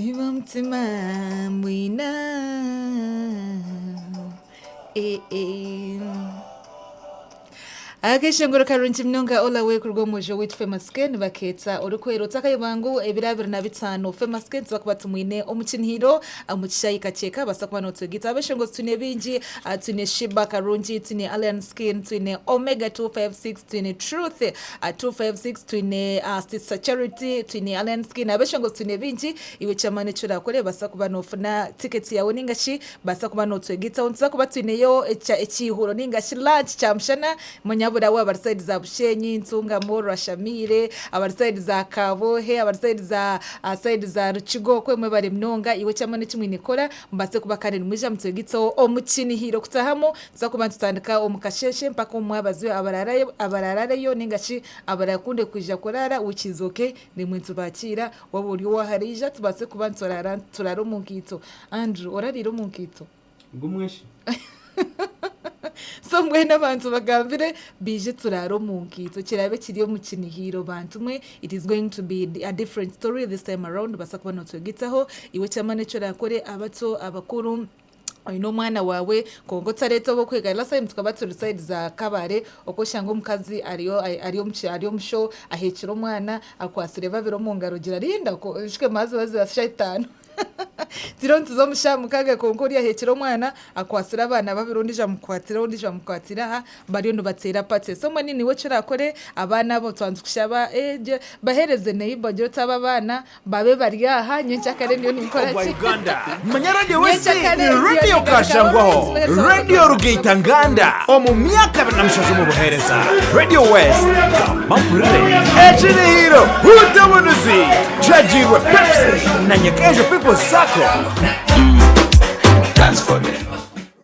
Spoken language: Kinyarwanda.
Imamtima mwina Akishongoro karungi mnonga ola we kurgo mujo with famous skin baketsa urukwero takayibangu ebirabiri na bitano famous skin bakubata mwine Ekinihiiro ahakishaayi Kakyeka basakwa no twegita abeshongo tune bingi tune shiba karungi tune alien skin tune omega 256 tune truth 256 tune sister charity tune alien skin abeshongo tune bingi iwe chamane chura kore basakwa no funa ticket yawe ningashi basakwa no twegita unzakuba tune yo ekihuro ningashi lunch chamshana bura wa abarside za Bushenyi Ntunga Moro Shamire abarside za Kabohe abarside za side za Rukigo kwemwe bari mnonga iwe cyamane kimwinikora mbase kubakane muje mutwegitso Ekinihiiro kutahamo zakuba tutandika omukasheshe mpaka umwabazi abararare yo ningashi abarakunde kuja kurara ukizoke ni mwintu bakira waburi waharija tubase kuba turaro munkito Andrew orariro munkito ngumweshi so mwena abantu bagambire bije turaro munkito kirabe kiriyo Ekinihiiro bantumwe it is going to be a different story this time around basakwa no twegitaho iwe cyamane cyo rakore abato abakuru ino mwana wawe kongo tareto bo kwega last time tukabatse side za Kabare okoshanga umukazi ariyo musho ahekira umwana akwasire babiro mu ngaro gira rinda ko ishwe mazi bazi shaytano tironto zo mushamukaga konkori yahekira umwana akwasira abana babirundije mukwatira ha bariyo ndo batera pate so mani niwe cirakore abana bo twanzukushaba bahereze neighbor gyo taba abana babe bari aha nyencha kare niyo nikora ki manyarade wese radio kashangwaho radio rugeita nganda omu myaka banamushaje mu buhereza radio west mapurere Ekinihiiro utabonuzi chajirwe Pepsi na nyekejo people sako